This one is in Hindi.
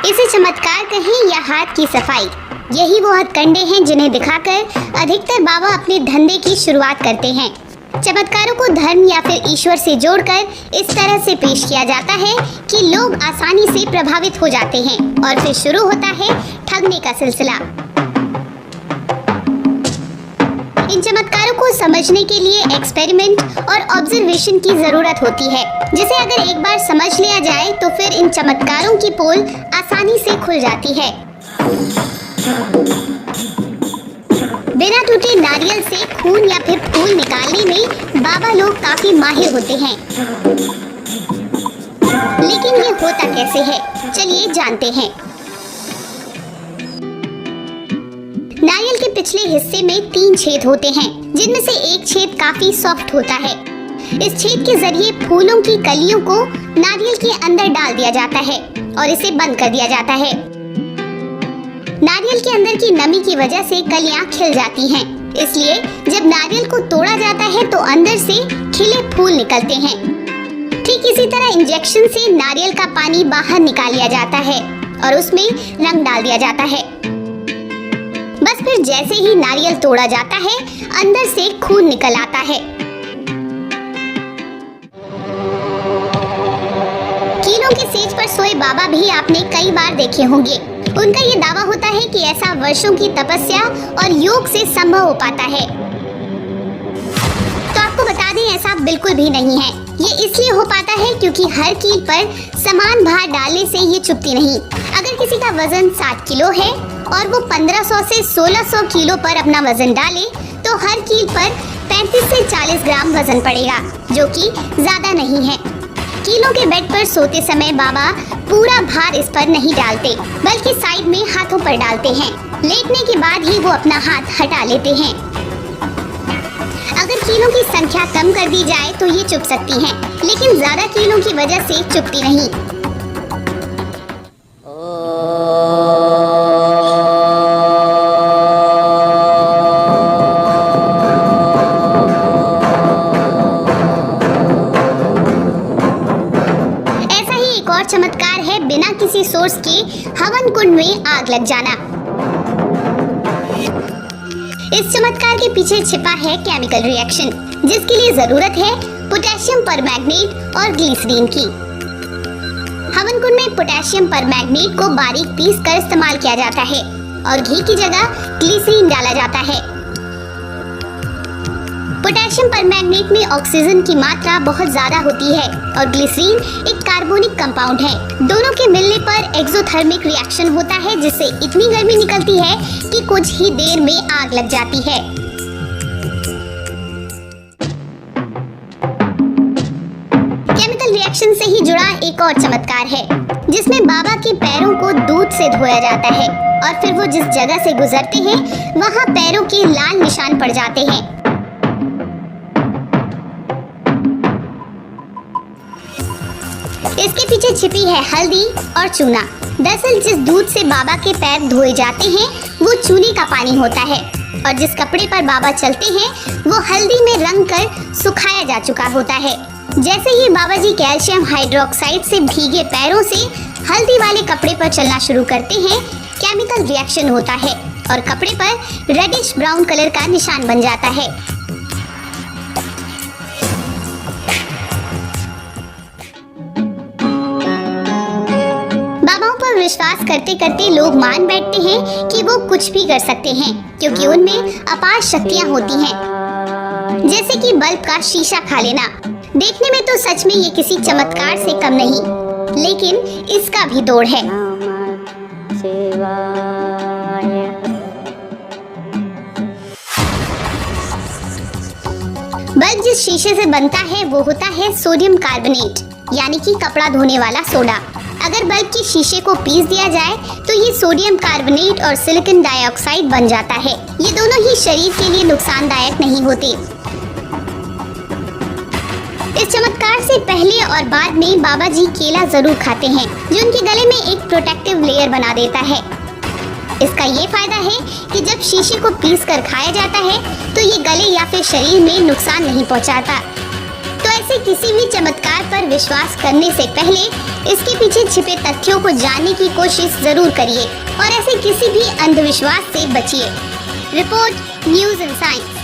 इसे चमत्कार कहें या हाथ की सफाई, यही वो हथकंडे हैं जिन्हें दिखाकर अधिकतर बाबा अपने धंधे की शुरुआत करते हैं। चमत्कारों को धर्म या फिर ईश्वर से जोड़कर इस तरह से पेश किया जाता है कि लोग आसानी से प्रभावित हो जाते हैं और फिर शुरू होता है ठगने का सिलसिला। इन चमत्कारों को समझने के लिए एक्सपेरिमेंट और ऑब्जर्वेशन की जरूरत होती है, जिसे अगर एक बार समझ लिया जाए तो फिर इन चमत्कारों की पोल आसानी से खुल जाती है। बिना टूटे नारियल से खून या फिर फूल निकालने में बाबा लोग काफी माहिर होते हैं, लेकिन ये होता कैसे है, चलिए जानते हैं। नारियल के पिछले हिस्से में 3 छेद होते हैं, जिनमें से एक छेद काफी सॉफ्ट होता है। इस छेद के जरिए फूलों की कलियों को नारियल के अंदर डाल दिया जाता है और इसे बंद कर दिया जाता है। नारियल के अंदर की नमी की वजह से कलियां खिल जाती हैं, इसलिए जब नारियल को तोड़ा जाता है तो अंदर से खिले फूल निकलते हैं। ठीक इसी तरह इंजेक्शन से नारियल का पानी बाहर निकाल लिया जाता है और उसमें रंग डाल दिया जाता है। बस फिर जैसे ही नारियल तोड़ा जाता है, अंदर से खून निकल आता है। कीलों के सेज पर सोए बाबा भी आपने कई बार देखे होंगे। उनका ये दावा होता है कि ऐसा वर्षों की तपस्या और योग से संभव हो पाता है। तो आपको बता दें, ऐसा बिल्कुल भी नहीं है। ये इसलिए हो पाता है क्योंकि हर कील पर समान भार डालने से ये चुभती नहीं। अगर किसी का वजन 60 किलो है और वो 1500 से 1600 किलो पर अपना वजन डाले, तो हर कील पर 35 से 40 ग्राम वजन पड़ेगा, जो कि ज्यादा नहीं है। कीलों के बेड पर सोते समय बाबा पूरा भार इस पर नहीं डालते, बल्कि साइड में हाथों पर डालते हैं। लेटने के बाद ही वो अपना हाथ हटा लेते हैं। अगर कीलों की संख्या कम कर दी जाए तो ये चुभ सकती हैं, लेकिन ज्यादा कीलों की वजह से चुभती नहीं। चमत्कार है बिना किसी सोर्स के हवन कुंड में आग लग जाना। इस चमत्कार के पीछे छिपा है केमिकल रिएक्शन, जिसके लिए जरूरत है पोटेशियम परमैंगनेट और ग्लिसरीन की। हवन कुंड में पोटेशियम परमैंगनेट को बारीक पीस कर इस्तेमाल किया जाता है और घी की जगह ग्लिसरीन डाला जाता है। पोटेशियम परमैंगनेट में ऑक्सीजन की मात्रा बहुत ज्यादा होती है और ग्लिसरीन एक कार्बोनिक कंपाउंड है। दोनों के मिलने पर एक्सोथर्मिक रिएक्शन होता है, जिससे इतनी गर्मी निकलती है कि कुछ ही देर में आग लग जाती है। केमिकल रिएक्शन से ही जुड़ा एक और चमत्कार है, जिसमें बाबा के पैरों को दूध से धोया जाता है और फिर वो जिस जगह से गुजरते हैं वहाँ पैरों के लाल निशान पड़ जाते हैं। इसके पीछे छिपी है हल्दी और चूना। दरअसल जिस दूध से बाबा के पैर धोए जाते हैं वो चूने का पानी होता है और जिस कपड़े पर बाबा चलते हैं वो हल्दी में रंग कर सुखाया जा चुका होता है। जैसे ही बाबा जी कैल्शियम हाइड्रोक्साइड से भीगे पैरों से हल्दी वाले कपड़े पर चलना शुरू करते हैं, केमिकल रिएक्शन होता है और कपड़े पर रेडिश ब्राउन कलर का निशान बन जाता है। विश्वास करते करते लोग मान बैठते हैं कि वो कुछ भी कर सकते हैं, क्योंकि उनमें अपार शक्तियां होती हैं, जैसे कि बल्ब का शीशा खा लेना। देखने में तो सच में ये किसी चमत्कार से कम नहीं, लेकिन इसका भी दौड़ है। बल्ब जिस शीशे से बनता है वो होता है सोडियम कार्बोनेट, यानी कि कपड़ा धोने वाला सोडा। अगर बल्ब के शीशे को पीस दिया जाए तो ये सोडियम कार्बोनेट और सिलिकॉन डाइऑक्साइड बन जाता है। ये दोनों ही शरीर के लिए नुकसानदायक नहीं होते। इस चमत्कार से पहले और बाद में बाबा जी केला जरूर खाते हैं, जो उनके गले में एक प्रोटेक्टिव लेयर बना देता है। इसका ये फायदा है कि जब शीशे को पीस कर खाया जाता है तो ये गले या फिर शरीर में नुकसान नहीं पहुंचाता। तो तो ऐसे किसी भी चमत्कार पर विश्वास करने से पहले इसके पीछे छिपे तथ्यों को जानने की कोशिश जरूर करिए और ऐसे किसी भी अंधविश्वास से बचिए। Report news and science.